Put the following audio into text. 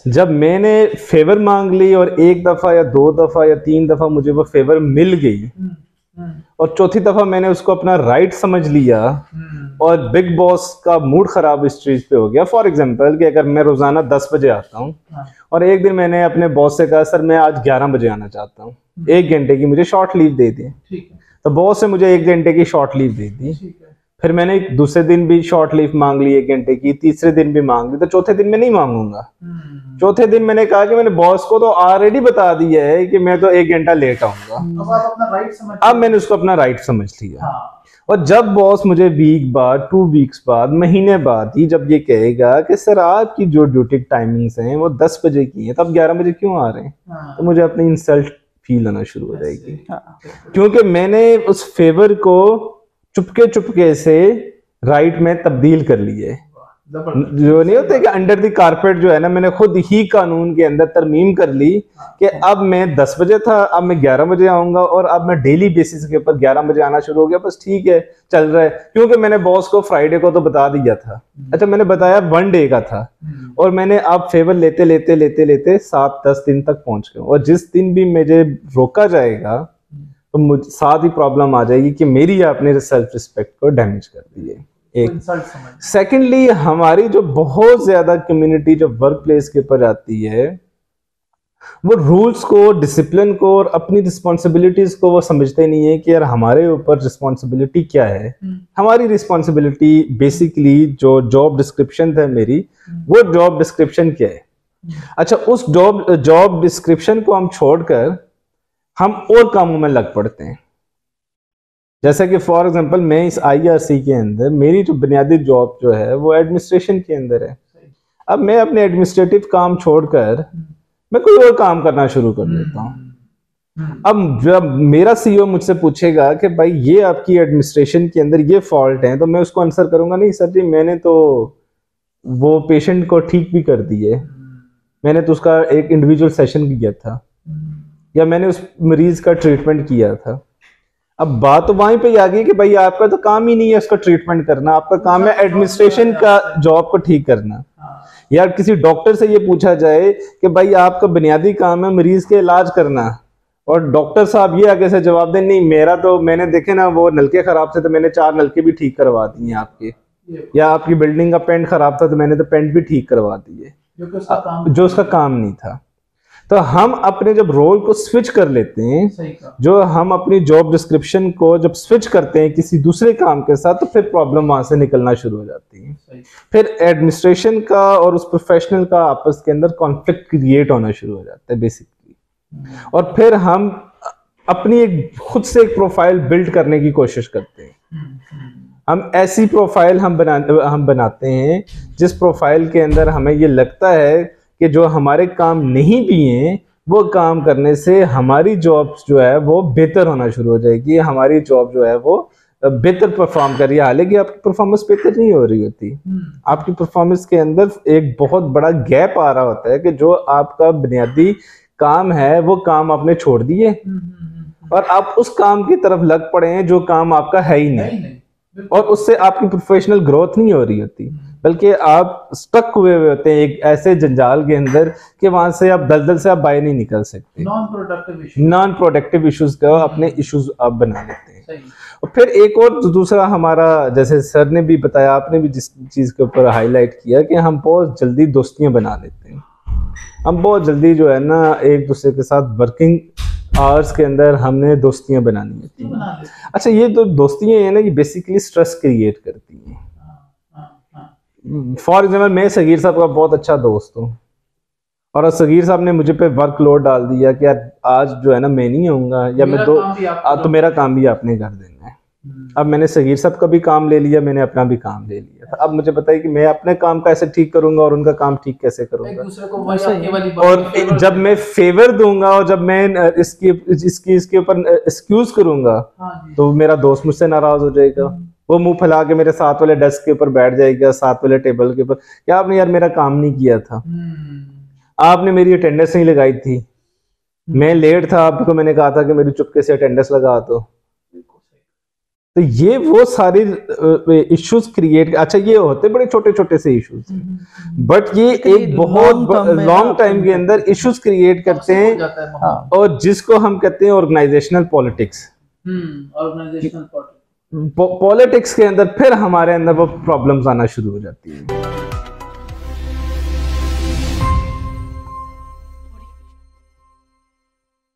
जब मैंने फेवर मांग ली और एक दफा या दो दफा या तीन दफा मुझे वो फेवर मिल गई और चौथी दफा मैंने उसको अपना राइट समझ लिया और बिग बॉस का मूड खराब इस चीज पे हो गया। फॉर एग्जांपल कि अगर मैं रोजाना 10 बजे आता हूँ और एक दिन मैंने अपने बॉस से कहा सर मैं आज 11 बजे आना चाहता हूँ, 1 घंटे की मुझे शॉर्ट लीव दे दी। तो बॉस से मुझे 1 घंटे की शॉर्ट लीव दे दी। फिर मैंने दूसरे दिन भी शॉर्ट लीव मांग ली 1 घंटे की, तीसरे दिन भी मांग ली, तो चौथे दिन मैं नहीं मांगूंगा। चौथे दिन मैंने कहा कि मैंने बॉस को तो ऑलरेडी बता दिया है कि मैं तो 1 घंटा लेट आऊंगा। अब मैंने उसको अपना राइट समझ लिया। और जब बॉस मुझे वीक बाद, 2 वीक्स बाद, महीने बाद ही जब ये कहेगा कि सर आपकी जो ड्यूटी टाइमिंग्स हैं वो 10 बजे की हैं, तो अब 11 बजे क्यों आ रहे हैं, तो मुझे अपनी इंसल्ट फील होना शुरू हो जाएगी। क्योंकि मैंने उस फेवर को चुपके चुपके से राइट में तब्दील कर लिए। जो नहीं होते कि अंडर द कारपेट जो है ना, मैंने खुद ही कानून के अंदर तरमीम कर ली कि अब मैं 10 बजे था, अब मैं 11 बजे आऊंगा और अब मैं डेली बेसिस के ऊपर 11 बजे आना शुरू हो गया। बस ठीक है, चल रहा है। क्योंकि मैंने बॉस को फ्राइडे को तो बता दिया था। अच्छा, मैंने बताया 1 डे का था और मैंने अब फेवर लेते लेते लेते लेते 7-10 दिन तक पहुंच गया। और जिस दिन भी मुझे रोका जाएगा तो मुझे साथ ही प्रॉब्लम आ जाएगी कि मेरी आपने सेल्फ रिस्पेक्ट को डैमेज कर दी है। एक सेकेंडली, हमारी जो बहुत ज्यादा कम्युनिटी जो वर्क प्लेस के ऊपर आती है, वो रूल्स को, डिसिप्लिन को और अपनी रिस्पॉन्सिबिलिटीज को वो समझते नहीं है कि यार हमारे ऊपर रिस्पॉन्सिबिलिटी क्या है। हमारी रिस्पॉन्सिबिलिटी बेसिकली जो जॉब डिस्क्रिप्शन था मेरी, वो जॉब डिस्क्रिप्शन क्या है। अच्छा, उस जॉब डिस्क्रिप्शन को हम छोड़कर हम और कामों में लग पड़ते हैं। जैसे कि फॉर एग्जांपल मैं इस आईआरसी के अंदर, मेरी जो बुनियादी जॉब जो है वो एडमिनिस्ट्रेशन के अंदर है। अब मैं अपने एडमिनिस्ट्रेटिव काम छोड़कर मैं कोई और काम करना शुरू कर देता हूँ। अब जब मेरा सीईओ मुझसे पूछेगा कि भाई ये आपकी एडमिनिस्ट्रेशन के अंदर ये फॉल्ट है, तो मैं उसको आंसर करूंगा नहीं सर जी, मैंने तो वो पेशेंट को ठीक भी कर दी है, मैंने तो उसका एक इंडिविजुअल सेशन किया था, या मैंने उस मरीज का ट्रीटमेंट किया था। अब बात तो वहीं पे आ गई कि भाई आपका तो काम ही नहीं है उसका ट्रीटमेंट करना, आपका काम है एडमिनिस्ट्रेशन का जॉब को ठीक करना। या किसी डॉक्टर से ये पूछा जाए कि भाई आपका बुनियादी काम है मरीज के इलाज करना, और डॉक्टर साहब ये आगे से जवाब दें नहीं मेरा तो, मैंने देखे ना वो नलके खराब थे तो मैंने 4 नलके भी ठीक करवा दिए आपके, या आपकी बिल्डिंग का पेंट खराब था तो मैंने तो पेंट भी ठीक करवा दिए, जो उसका काम नहीं था। तो हम अपने जब रोल को स्विच कर लेते हैं, जो हम अपनी जॉब डिस्क्रिप्शन को जब स्विच करते हैं किसी दूसरे काम के साथ, तो फिर प्रॉब्लम वहां से निकलना शुरू हो जाती है। फिर एडमिनिस्ट्रेशन का और उस प्रोफेशनल का आपस के अंदर कॉन्फ्लिक्ट क्रिएट होना शुरू हो जाता है बेसिकली। और फिर हम अपनी खुद से एक प्रोफाइल बिल्ड करने की कोशिश करते हैं। हम ऐसी प्रोफाइल हम बनाते हैं जिस प्रोफाइल के अंदर हमें ये लगता है कि जो हमारे काम नहीं भी हैं वो काम करने से हमारी जॉब जो है वो बेहतर होना शुरू हो जाएगी, हमारी जॉब जो है वो बेहतर परफॉर्म कर रही है। हालांकि आपकी परफॉर्मेंस बेहतर नहीं हो रही होती, आपकी परफॉर्मेंस के अंदर एक बहुत बड़ा गैप आ रहा होता है कि जो आपका बुनियादी काम है वो काम आपने छोड़ दिए और आप उस काम की तरफ लग पड़े हैं जो काम आपका है ही नहीं, और उससे आपकी प्रोफेशनल ग्रोथ नहीं हो रही होती, बल्कि आप स्टक हुए होते हैं एक ऐसे जंजाल के अंदर कि वहां से आप दलदल से आप बाहर नहीं निकल सकते। नॉन प्रोडक्टिव इश्यूज का अपने इश्यूज आप बना लेते हैं। और फिर एक और दूसरा हमारा, जैसे सर ने भी बताया, आपने भी जिस चीज के ऊपर हाईलाइट किया कि हम बहुत जल्दी दोस्तियां बना लेते हैं। हम बहुत जल्दी जो है ना एक दूसरे के साथ वर्किंग आवर्स के अंदर हमने दोस्तियां बनानी होती हैं। अच्छा, ये तो दोस्तियां है ना, ये बेसिकली स्ट्रेस क्रिएट करती हैं। फॉर एग्जाम्पल मैं सगीर साहब का बहुत अच्छा दोस्त हूँ और सगीर साहब ने मुझे पे वर्कलोड डाल दिया कि यार आज जो है ना मैं नहीं आऊंगा, या मैं तो मेरा काम भी आपने कर देना है। अब मैंने सगीर साहब का भी काम ले लिया, मैंने अपना भी काम ले लिया था। अब मुझे बताइए कि मैं अपने काम कैसे ठीक करूंगा और उनका काम ठीक कैसे करूंगा। और जब मैं फेवर दूंगा और जब मैं इसके ऊपर एक्सक्यूज करूंगा तो मेरा दोस्त मुझसे नाराज हो जाएगा, वो मुंह फैला के मेरे साथ वाले डेस्क के ऊपर बैठ जाएगा, साथ वाले टेबल के ऊपर, क्या आपने यार मेरा काम नहीं किया था, आपने मेरी अटेंडेंस नहीं लगाई थी, मैं लेट था, आपको मैंने कहा था कि मेरी चुपके से अटेंडेंस लगा दो। तो ये वो सारे इश्यूज क्रिएट, अच्छा ये होते बड़े छोटे छोटे से इश्यूज, बट ये एक बहुत लॉन्ग टाइम के अंदर इश्यूज क्रिएट करते हैं, और जिसको हम कहते हैं ऑर्गेनाइजेशनल पॉलिटिक्स। ऑर्गेनाइजेशनल पॉलिटिक्स के अंदर फिर हमारे अंदर वो प्रॉब्लम्स आना शुरू हो जाती है।